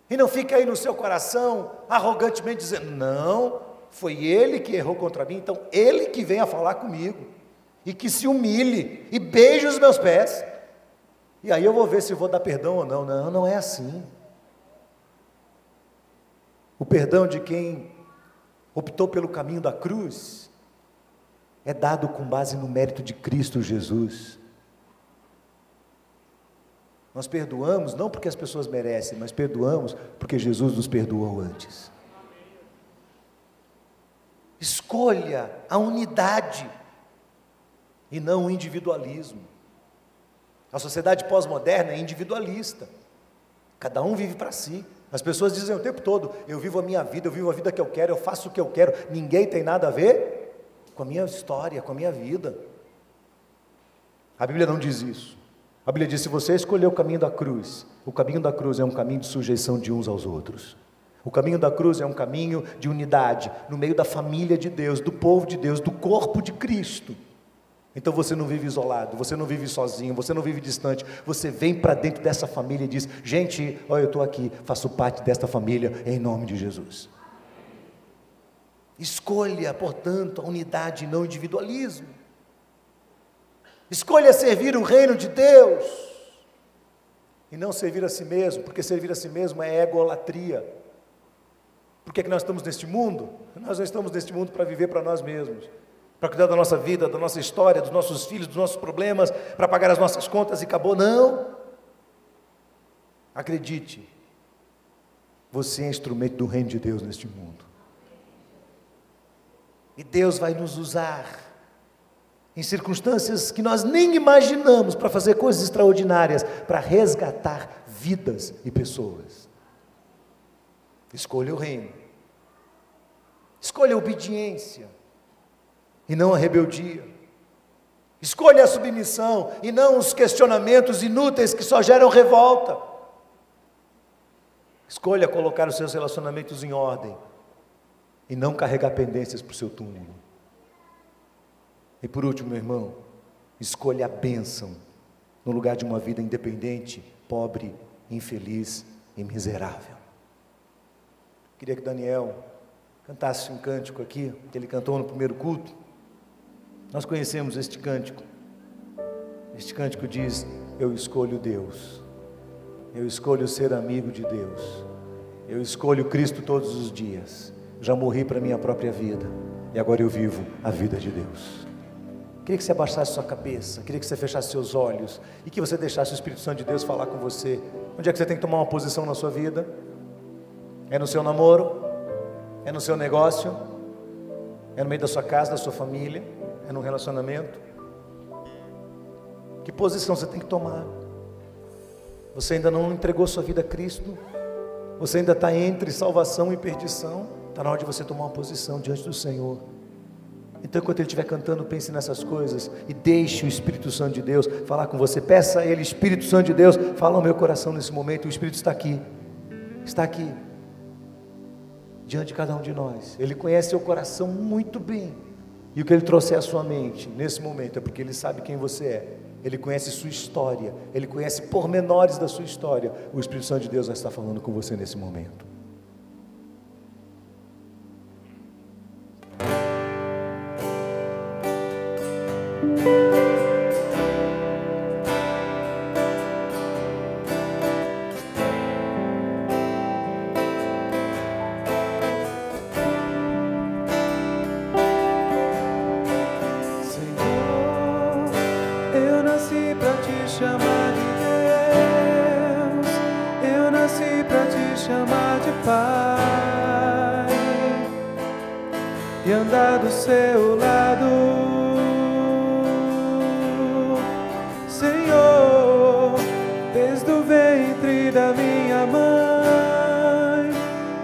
E não fica aí no seu coração arrogantemente dizendo: não, foi ele que errou contra mim, então ele que venha falar comigo, e que se humilhe, e beije os meus pés, e aí eu vou ver se vou dar perdão ou não. Não, não é assim. O perdão de quem optou pelo caminho da cruz é dado com base no mérito de Cristo Jesus. Nós perdoamos não porque as pessoas merecem, mas perdoamos porque Jesus nos perdoou antes. Escolha a unidade e não o individualismo. A sociedade pós-moderna é individualista. Cada um vive para si. As pessoas dizem o tempo todo: eu vivo a minha vida, eu vivo a vida que eu quero, eu faço o que eu quero. Ninguém tem nada a ver com a minha história, com a minha vida. A Bíblia não diz isso. A Bíblia diz: se você escolher o caminho da cruz é um caminho de sujeição de uns aos outros. O caminho da cruz é um caminho de unidade, no meio da família de Deus, do povo de Deus, do corpo de Cristo. Então você não vive isolado, você não vive sozinho, você não vive distante, você vem para dentro dessa família e diz: gente, olha, eu estou aqui, faço parte desta família, em nome de Jesus. Escolha, portanto, a unidade e não o individualismo. Escolha servir o reino de Deus e não servir a si mesmo, porque servir a si mesmo é egolatria. Por que nós estamos neste mundo? Nós não estamos neste mundo para viver para nós mesmos, para cuidar da nossa vida, da nossa história, dos nossos filhos, dos nossos problemas, para pagar as nossas contas e acabou. Não! Acredite, você é instrumento do reino de Deus neste mundo. E Deus vai nos usar em circunstâncias que nós nem imaginamos para fazer coisas extraordinárias, para resgatar vidas e pessoas. Escolha o reino. Escolha a obediência e não a rebeldia. Escolha a submissão e não os questionamentos inúteis que só geram revolta. Escolha colocar os seus relacionamentos em ordem e não carregar pendências para o seu túmulo. E por último, meu irmão, escolha a bênção no lugar de uma vida independente, pobre, infeliz e miserável. Queria que Daniel cantasse um cântico aqui, que ele cantou no primeiro culto. Nós conhecemos este cântico. Este cântico diz: eu escolho Deus, eu escolho ser amigo de Deus, eu escolho Cristo todos os dias. Já morri para a minha própria vida e agora eu vivo a vida de Deus. Queria que você abaixasse sua cabeça, queria que você fechasse seus olhos e que você deixasse o Espírito Santo de Deus falar com você. Onde é que você tem que tomar uma posição na sua vida? É no seu namoro? É no seu negócio? É no meio da sua casa, da sua família? É num relacionamento? Que posição você tem que tomar? Você ainda não entregou sua vida a Cristo? Você ainda está entre salvação e perdição? Está na hora de você tomar uma posição diante do Senhor. Então, enquanto Ele estiver cantando, pense nessas coisas e deixe o Espírito Santo de Deus falar com você. Peça a Ele: Espírito Santo de Deus, fala ao meu coração nesse momento. O Espírito está aqui, diante de cada um de nós. Ele conhece seu coração muito bem, e o que Ele trouxer à sua mente nesse momento é porque Ele sabe quem você é. Ele conhece sua história, Ele conhece pormenores da sua história. O Espírito Santo de Deus vai estar falando com você nesse momento. nasci pra te chamar de Deus, eu nasci pra te chamar de Pai e andar do seu lado, Senhor, desde o ventre da minha mãe,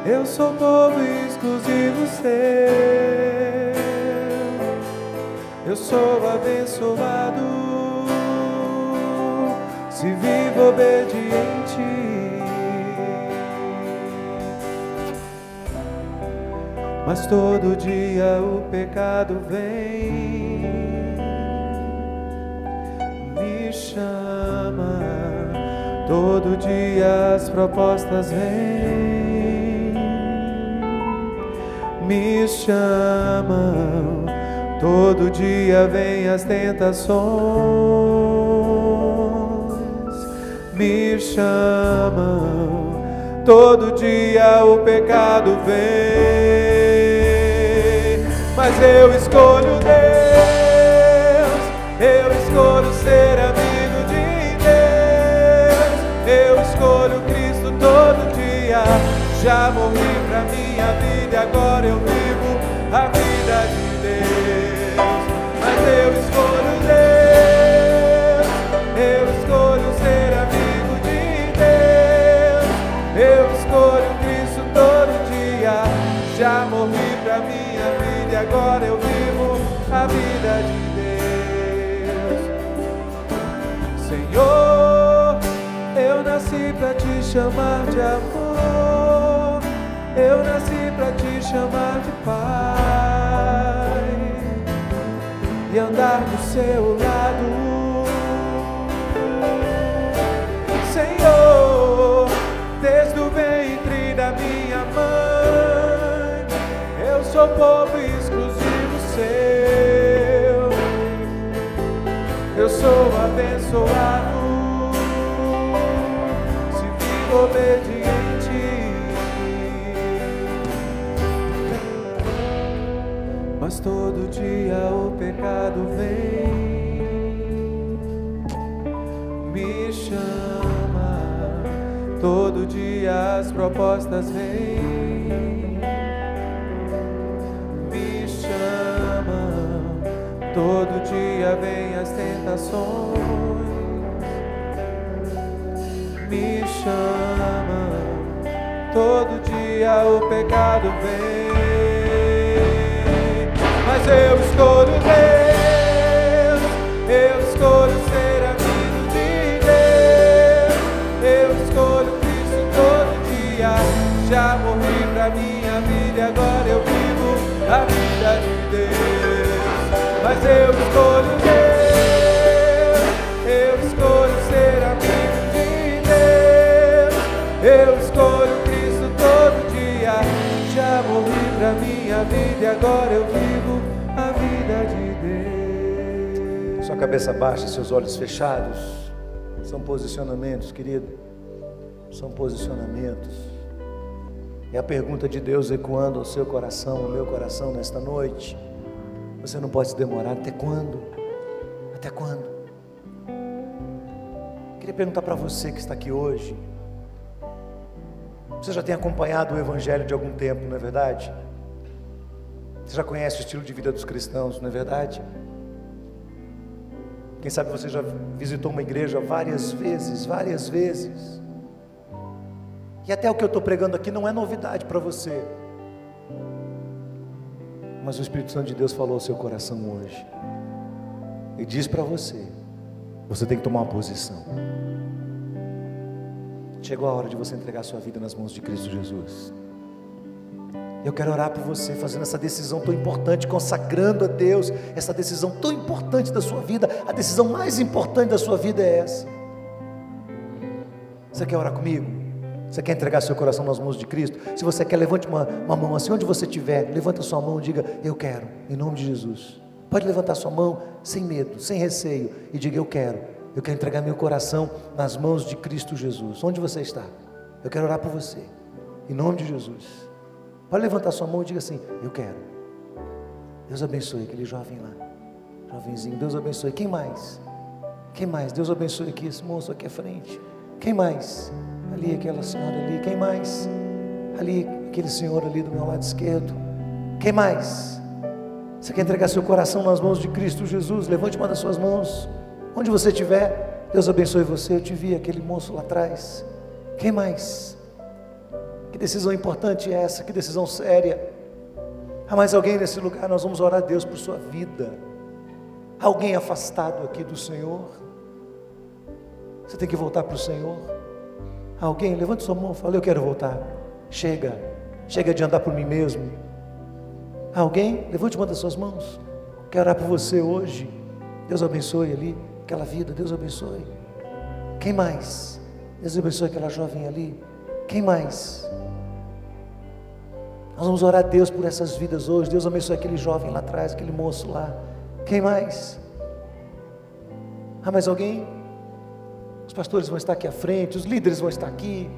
eu sou povo exclusivo seu, eu sou abençoado, se vivo obediente. Mas todo dia o pecado vem, me chama, todo dia as propostas vêm, me chamam, todo dia vem as tentações, me chamam, todo dia o pecado vem. Mas eu escolho Deus, eu escolho ser amigo de Deus, eu escolho Cristo todo dia. Já morri pra minha vida e agora eu vivo a vida de Deus. Mas eu escolho Deus, eu escolho ser amigo de Deus, eu escolho Cristo todo dia. Já morri pra minha vida e agora eu vivo a vida de Deus. Senhor, eu nasci pra te chamar de amor, eu nasci pra te chamar de Pai e andar do seu lado, Senhor, desde o ventre da minha mãe, eu sou povo exclusivo seu, eu sou abençoado, se vivo obediente. Mas todo dia o pecado vem, me chama, todo dia as propostas vêm, me chamam, todo dia vem as tentações, me chamam, todo dia o pecado vem. Mas eu escolho Deus, eu escolho ser amigo de Deus, eu escolho Cristo todo dia. Já morri pra minha vida e agora eu vivo a vida de Deus. Mas eu escolho Deus, eu escolho ser amigo de Deus, eu escolho Cristo todo dia. Já morri pra minha vida e agora eu vivo a vida de Deus. Sua cabeça baixa, seus olhos fechados. São posicionamentos, querido. São posicionamentos. É a pergunta de Deus ecoando ao seu coração, ao meu coração nesta noite. Você não pode se demorar. Até quando? Até quando? Queria perguntar para você que está aqui hoje. Você já tem acompanhado o Evangelho de algum tempo, não é verdade? Você já conhece o estilo de vida dos cristãos, não é verdade? Quem sabe você já visitou uma igreja várias vezes. E até o que eu estou pregando aqui não é novidade para você. Mas o Espírito Santo de Deus falou ao seu coração hoje. E diz para você, você tem que tomar uma posição. Chegou a hora de você entregar a sua vida nas mãos de Cristo Jesus. Eu quero orar por você, fazendo essa decisão tão importante, consagrando a Deus, essa decisão tão importante da sua vida. A decisão mais importante da sua vida é essa. Você quer orar comigo? Você quer entregar seu coração nas mãos de Cristo? Se você quer, levante uma mão assim, onde você estiver, levanta a sua mão e diga, eu quero, em nome de Jesus. Pode levantar sua mão sem medo, sem receio, e diga, eu quero entregar meu coração nas mãos de Cristo Jesus. Onde você está? Eu quero orar por você, em nome de Jesus. Pode levantar sua mão e diga assim, eu quero. Deus abençoe aquele jovem lá, jovenzinho, Deus abençoe. Quem mais? Quem mais? Deus abençoe aqui esse moço aqui à frente. Quem mais? Ali aquela senhora ali. Quem mais? Ali aquele senhor ali do meu lado esquerdo. Quem mais? Você quer entregar seu coração nas mãos de Cristo Jesus? Levante uma das suas mãos. Onde você estiver, Deus abençoe você. Eu te vi, aquele moço lá atrás. Quem mais? Que decisão importante é essa? Que decisão séria? Há mais alguém nesse lugar? Nós vamos orar a Deus por sua vida. Alguém afastado aqui do Senhor? Você tem que voltar para o Senhor. Alguém, levante sua mão e fala: eu quero voltar. Chega de andar por mim mesmo. Alguém, levante uma das suas mãos. Quero orar por você hoje. Deus abençoe ali, aquela vida, Deus abençoe. Quem mais? Deus abençoe aquela jovem ali. Quem mais? Nós vamos orar a Deus por essas vidas hoje. Deus abençoe aquele jovem lá atrás, aquele moço lá. Quem mais? Há mais alguém? Os pastores vão estar aqui à frente, os líderes vão estar aqui.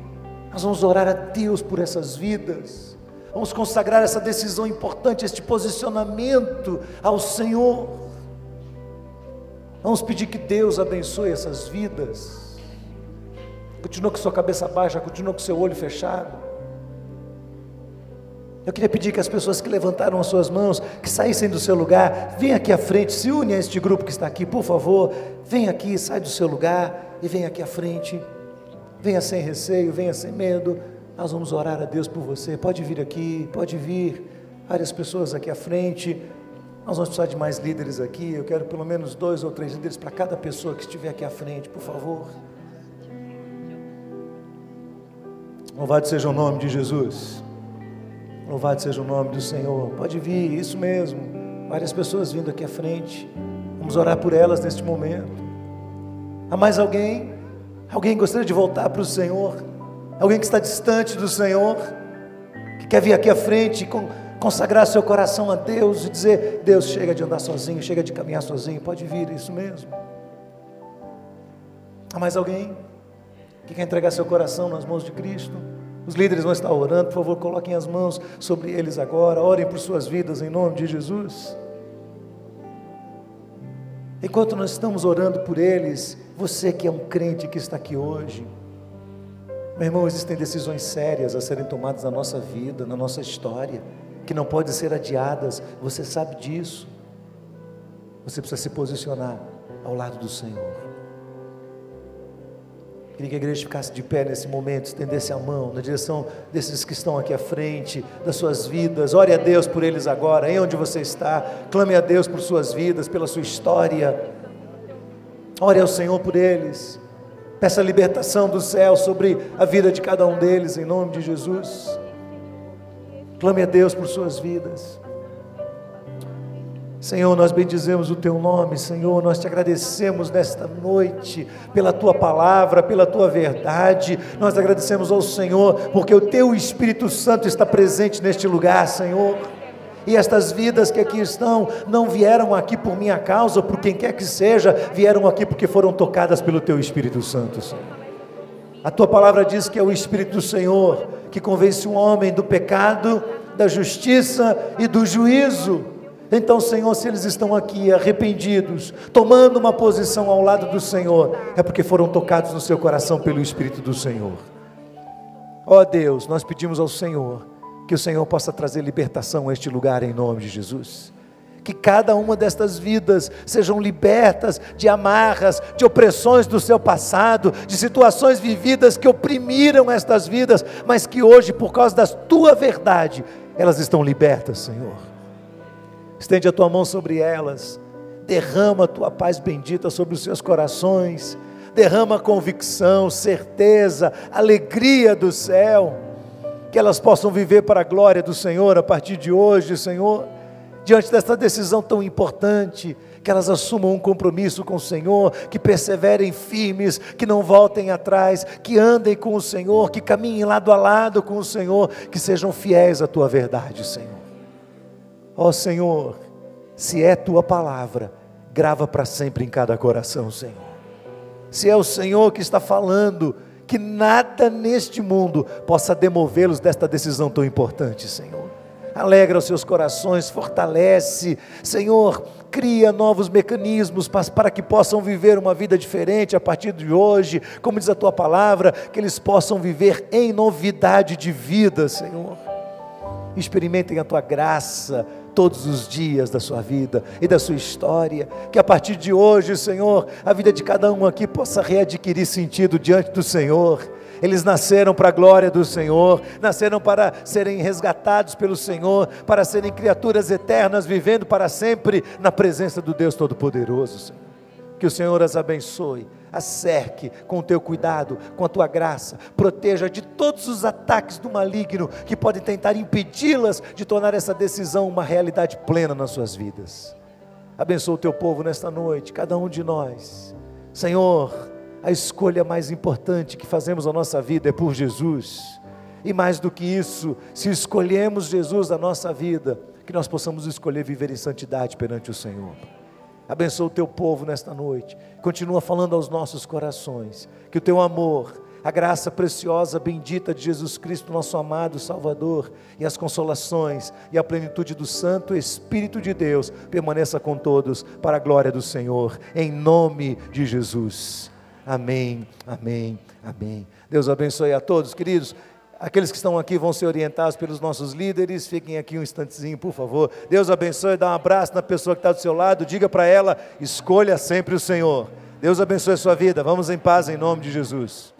Nós vamos orar a Deus por essas vidas. Vamos consagrar essa decisão importante, este posicionamento ao Senhor. Vamos pedir que Deus abençoe essas vidas. Continua com sua cabeça baixa, continua com seu olho fechado. Eu queria pedir que as pessoas que levantaram as suas mãos, que saíssem do seu lugar, venham aqui à frente, se une a este grupo que está aqui, por favor. Venha aqui, sai do seu lugar e venha aqui à frente. Venha sem receio, venha sem medo. Nós vamos orar a Deus por você. Pode vir aqui, pode vir. Várias pessoas aqui à frente. Nós vamos precisar de mais líderes aqui. Eu quero pelo menos 2 ou 3 líderes para cada pessoa que estiver aqui à frente, por favor. Louvado seja o nome de Jesus. Louvado seja o nome do Senhor. Pode vir, isso mesmo. Várias pessoas vindo aqui à frente. Vamos orar por elas neste momento. Há mais alguém? Alguém gostaria de voltar para o Senhor? Alguém que está distante do Senhor? Que quer vir aqui à frente e consagrar seu coração a Deus e dizer: Deus, chega de andar sozinho, chega de caminhar sozinho. Pode vir, isso mesmo. Há mais alguém que quer entregar seu coração nas mãos de Cristo? Os líderes vão estar orando, por favor, coloquem as mãos sobre eles agora, orem por suas vidas em nome de Jesus. Enquanto nós estamos orando por eles, você que é um crente que está aqui hoje, meu irmão, existem decisões sérias a serem tomadas na nossa vida, na nossa história, que não podem ser adiadas, você sabe disso. Você precisa se posicionar ao lado do Senhor. Queria que a igreja ficasse de pé nesse momento, estendesse a mão na direção desses que estão aqui à frente, das suas vidas. Ore a Deus por eles agora, aí onde você está. Clame a Deus por suas vidas, pela sua história. Ore ao Senhor por eles. Peça a libertação do céu sobre a vida de cada um deles, em nome de Jesus. Clame a Deus por suas vidas. Senhor, nós bendizemos o Teu nome, Senhor, nós Te agradecemos nesta noite, pela Tua palavra, pela Tua verdade, nós agradecemos ao Senhor, porque o Teu Espírito Santo está presente neste lugar, Senhor, e estas vidas que aqui estão, não vieram aqui por minha causa, ou por quem quer que seja, vieram aqui porque foram tocadas pelo Teu Espírito Santo, Senhor. A Tua palavra diz que é o Espírito do Senhor, que convence o homem do pecado, da justiça e do juízo. Então, Senhor, se eles estão aqui arrependidos, tomando uma posição ao lado do Senhor, é porque foram tocados no seu coração pelo Espírito do Senhor. Ó Deus, nós pedimos ao Senhor, que o Senhor possa trazer libertação a este lugar em nome de Jesus. Que cada uma destas vidas sejam libertas de amarras, de opressões do seu passado, de situações vividas que oprimiram estas vidas, mas que hoje, por causa da Tua verdade, elas estão libertas, Senhor. Estende a Tua mão sobre elas, derrama a Tua paz bendita sobre os seus corações, derrama convicção, certeza, alegria do céu, que elas possam viver para a glória do Senhor a partir de hoje, Senhor, diante desta decisão tão importante, que elas assumam um compromisso com o Senhor, que perseverem firmes, que não voltem atrás, que andem com o Senhor, que caminhem lado a lado com o Senhor, que sejam fiéis à Tua verdade, Senhor. Ó Senhor, se é Tua palavra, grava para sempre em cada coração, Senhor. Se é o Senhor que está falando, que nada neste mundo possa demovê-los desta decisão tão importante, Senhor. alegra os seus corações, fortalece, Senhor, cria novos mecanismos para que possam viver uma vida diferente a partir de hoje, como diz a tua palavra, que eles possam viver em novidade de vida, Senhor. Experimentem a tua graça todos os dias da sua vida e da sua história, que a partir de hoje, Senhor, a vida de cada um aqui possa readquirir sentido diante do Senhor. Eles nasceram para a glória do Senhor, nasceram para serem resgatados pelo Senhor, para serem criaturas eternas, vivendo para sempre na presença do Deus Todo-Poderoso, Senhor. Que o Senhor as abençoe, as cerque com o teu cuidado, com a tua graça, proteja de todos os ataques do maligno que podem tentar impedi-las de tornar essa decisão uma realidade plena nas suas vidas. Abençoa o teu povo nesta noite, cada um de nós. Senhor, a escolha mais importante que fazemos na nossa vida é por Jesus, e mais do que isso, se escolhemos Jesus na nossa vida, que nós possamos escolher viver em santidade perante o Senhor. Abençoa o teu povo nesta noite, continua falando aos nossos corações, que o teu amor, a graça preciosa, bendita de Jesus Cristo, nosso amado Salvador, e as consolações e a plenitude do Santo Espírito de Deus, permaneça com todos, para a glória do Senhor, em nome de Jesus. Amém, amém, amém. Deus abençoe a todos, queridos. Aqueles que estão aqui vão ser orientados pelos nossos líderes. Fiquem aqui um instantezinho, por favor. Deus abençoe, dá um abraço na pessoa que está do seu lado. Diga para ela, escolha sempre o Senhor. Deus abençoe a sua vida. Vamos em paz em nome de Jesus.